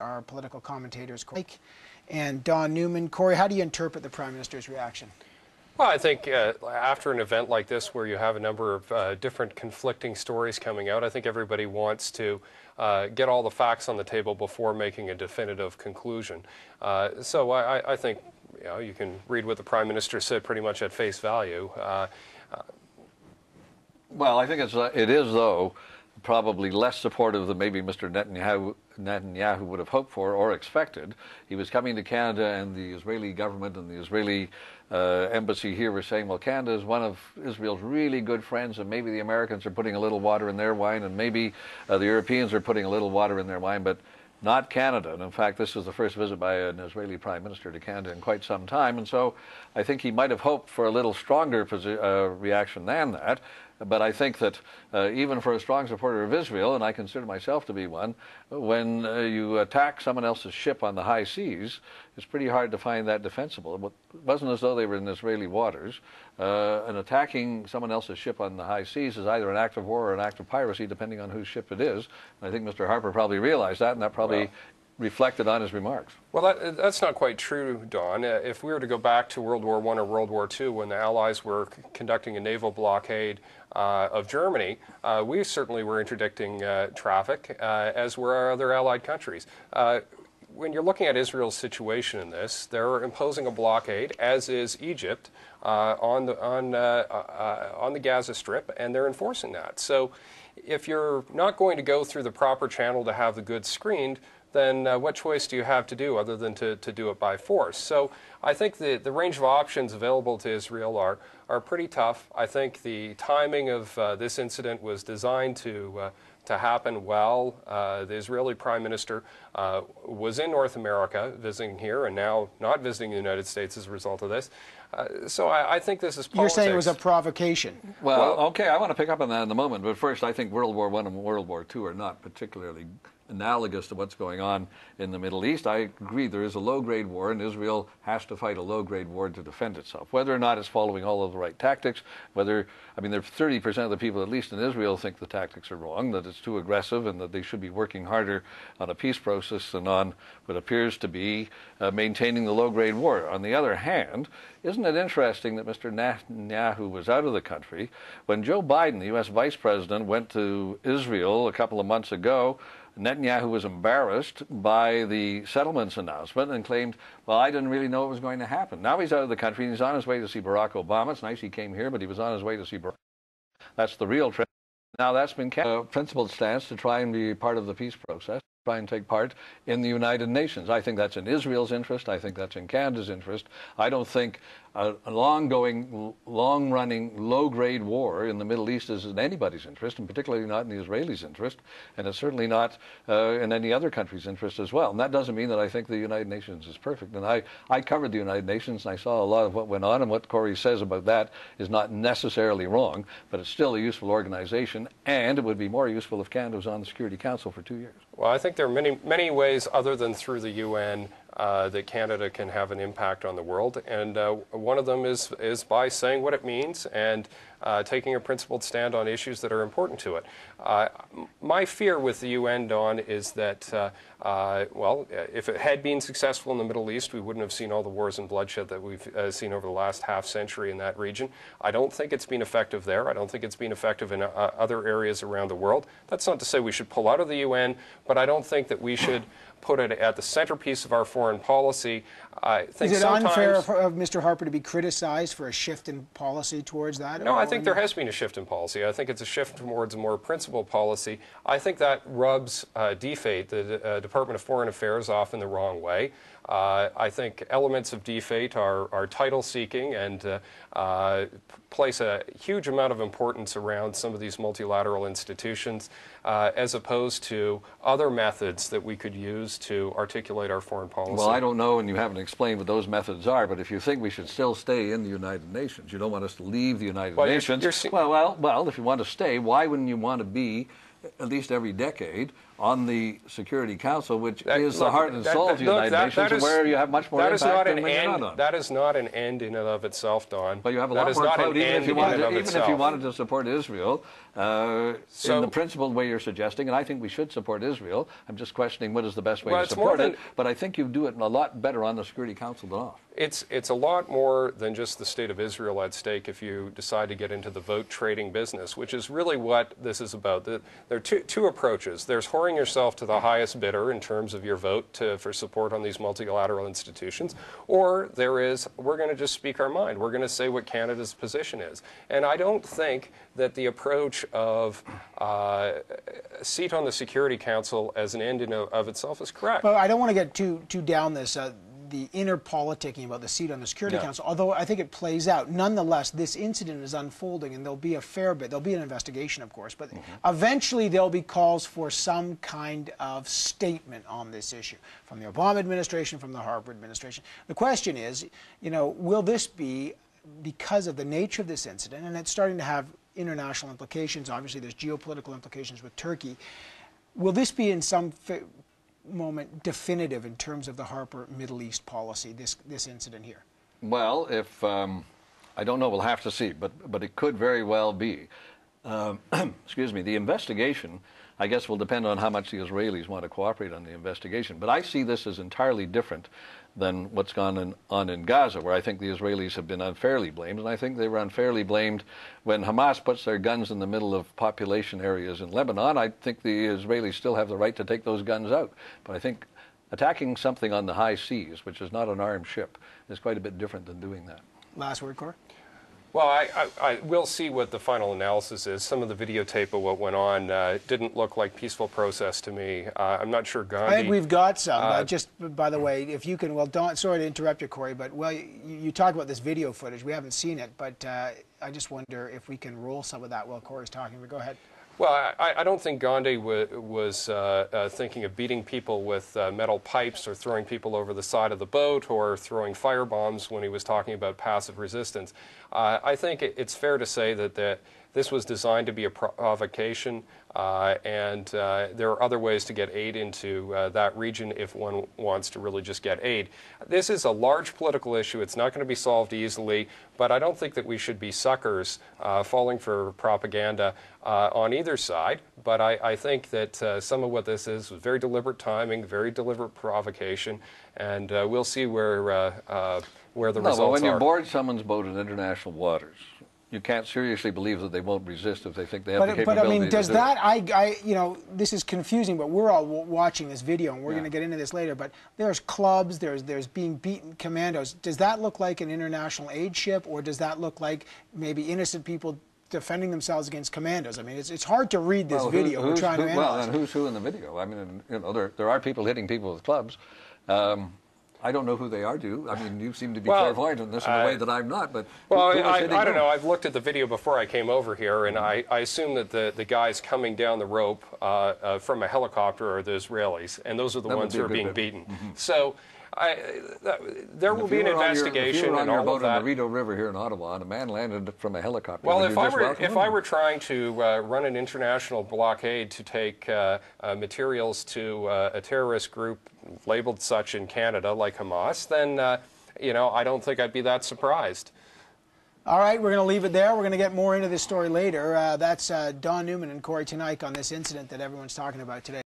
our political commentators, Kory Teneycke and Newman. Kory, how do you interpret the Prime Minister's reaction? Well, I think after an event like this where you have a number of different conflicting stories coming out, I think everybody wants to get all the facts on the table before making a definitive conclusion. So I think you can read what the Prime Minister said pretty much at face value. Well, I think it is, though, probably less supportive than maybe Mr. Netanyahu would have hoped for or expected. He was coming to Canada, and the Israeli government and the Israeli embassy here were saying, well, Canada is one of Israel's really good friends, and maybe the Americans are putting a little water in their wine, and maybe the Europeans are putting a little water in their wine, but not Canada. And in fact, this was the first visit by an Israeli Prime Minister to Canada in quite some time, and so I think he might have hoped for a little stronger reaction than that. But I think that even for a strong supporter of Israel, and I consider myself to be one, when you attack someone else's ship on the high seas, it's pretty hard to find that defensible. It wasn't as though they were in Israeli waters. And attacking someone else's ship on the high seas is either an act of war or an act of piracy, depending on whose ship it is. And I think Mr. Harper probably realized that, and that probably reflected on his remarks. Well, that's not quite true, Don. If we were to go back to World War I or World War II, when the Allies were conducting a naval blockade of Germany, we certainly were interdicting traffic, as were our other Allied countries. When you're looking at Israel's situation in this, they're imposing a blockade, as is Egypt, on the Gaza Strip, and they're enforcing that. So if you're not going to go through the proper channel to have the goods screened, then what choice do you have to do other than to do it by force? So I think the range of options available to Israel are pretty tough. I think the timing of this incident was designed to happen well. The Israeli Prime Minister was in North America visiting here and now not visiting the United States as a result of this. So I think this is politics. You're saying it was a provocation. Well, okay, I want to pick up on that in a moment, but first I think World War I and World War II are not particularly analogous to what's going on in the Middle East. I agree there is a low-grade war, and Israel has to fight a low-grade war to defend itself. Whether or not it's following all of the right tactics, there 30% of the people, at least in Israel, think the tactics are wrong, that it's too aggressive, and that they should be working harder on a peace process than on what appears to be maintaining the low-grade war. On the other hand, isn't it interesting that Mr. Netanyahu was out of the country when Joe Biden, the U.S. Vice President, went to Israel a couple of months ago? Netanyahu was embarrassed by the settlements announcement and claimed, well, I didn't really know what was going to happen. Now he's out of the country and he's on his way to see Barack Obama. It's nice he came here, but he was on his way to see Barack. That's the real trend. Now that's been a principled stance to try and be part of the peace process, try and take part in the United Nations. I think that's in Israel's interest. I think that's in Canada's interest. I don't think an ongoing, long-running, low-grade war in the Middle East is in anybody's interest, and particularly not in the Israelis' interest, and it's certainly not in any other country's interest as well. And that doesn't mean that I think the United Nations is perfect. And I covered the United Nations, and I saw a lot of what went on, and what Kory says about that is not necessarily wrong, but it's still a useful organization, and it would be more useful if Canada was on the Security Council for 2 years. Well, I think there are many ways other than through the UN that Canada can have an impact on the world, and one of them is by saying what it means and taking a principled stand on issues that are important to it. My fear with the UN, Don, is that, if it had been successful in the Middle East, we wouldn't have seen all the wars and bloodshed that we've seen over the last half century in that region. I don't think it's been effective there. I don't think it's been effective in other areas around the world. That's not to say we should pull out of the UN, but I don't think that we should put it at the centerpiece of our foreign policy. I think is it unfair of Mr. Harper to be criticized for a shift in policy towards that? No, I think there has been a shift in policy. I think it's a shift towards a more principled policy. I think that rubs DFATE, the Department of Foreign Affairs, off in the wrong way. I think elements of DFATE are title-seeking and place a huge amount of importance around some of these multilateral institutions as opposed to other methods that we could use to articulate our foreign policy. Well, I don't know, and you haven't explained what those methods are, but if you think we should still stay in the United Nations, you don't want us to leave the United Nations. Well, if you want to stay, why wouldn't you want to be, at least every decade, on the Security Council, which is the heart and soul of the United Nations, where you have much more impact than when you're not on. That is not an end in and of itself, Don. But you have a lot more clout, even if you wanted to support Israel, in the principled way you're suggesting, and I think we should support Israel. I'm just questioning what is the best way to support it, but I think you do it a lot better on the Security Council than off. It's a lot more than just the state of Israel at stake if you decide to get into the vote trading business, which is really what this is about. There are two approaches. There's whoring yourself to the highest bidder in terms of your vote for support on these multilateral institutions, or there is, we're going to just speak our mind. We're going to say what Canada's position is. And I don't think that the approach of a seat on the Security Council as an end in of itself is correct. But I don't want to get too down this. The inner politicking about the seat on the Security Council, although I think it plays out. Nonetheless, this incident is unfolding, and there'll be a fair bit. There'll be an investigation, of course, but eventually there'll be calls for some kind of statement on this issue from the Obama administration, from the Harper administration. The question is, will this be, because of the nature of this incident, and it's starting to have international implications, obviously there's geopolitical implications with Turkey, will this be in some moment definitive in terms of the Harper Middle East policy, this incident here? Well, if I don't know, we'll have to see, but it could very well be. Excuse me. The investigation, I guess, will depend on how much the Israelis want to cooperate on the investigation. But I see this as entirely different than what's gone on in Gaza, where I think the Israelis have been unfairly blamed, and I think they were unfairly blamed when Hamas puts their guns in the middle of population areas in Lebanon. I think the Israelis still have the right to take those guns out, but I think attacking something on the high seas, which is not an armed ship, is quite a bit different than doing that. Last word, Kory? Well, I will see what the final analysis is. Some of the videotape of what went on didn't look like peaceful protest to me. I'm not sure Gandhi... I think we've got some. Just, by the way, if you can, well, Don, sorry to interrupt you, Kory, but, well, you talked about this video footage. We haven't seen it, but I just wonder if we can roll some of that while Kory's talking. But go ahead. Well, I don't think Gandhi was thinking of beating people with metal pipes or throwing people over the side of the boat or throwing firebombs when he was talking about passive resistance. I think it's fair to say that this was designed to be a provocation, and there are other ways to get aid into that region if one wants to really just get aid. This is a large political issue. It's not going to be solved easily, but I don't think that we should be suckers falling for propaganda on either side. But I think that some of what this is very deliberate timing, very deliberate provocation, and we'll see where the results are. When you board someone's boat in international waters, you can't seriously believe that they won't resist if they think they have the capability. But I mean, does to that, this is confusing, but we're all watching this video, and we're going to get into this later, but there's clubs, there's being beaten commandos. Does that look like an international aid ship, or does that look like maybe innocent people defending themselves against commandos? I mean, it's hard to read this video. We're trying to analyze. Well, and who's who in the video? I mean, there are people hitting people with clubs. I don't know who they are, I mean, you seem to be clairvoyant in this in a way that I'm not, but... Well, I don't know. I've looked at the video before I came over here, and I assume that the guys coming down the rope from a helicopter are the Israelis, and those are the ones who are being beaten. Mm-hmm. So there will be an investigation and all of that. If you were on your boat on the Rideau River here in Ottawa and a man landed from a helicopter, well, if I were trying to run an international blockade to take materials to a terrorist group labeled such in Canada, like Hamas, then I don't think I'd be that surprised. All right, we're going to leave it there. We're going to get more into this story later. That's Don Newman and Kory Teneycke on this incident that everyone's talking about today.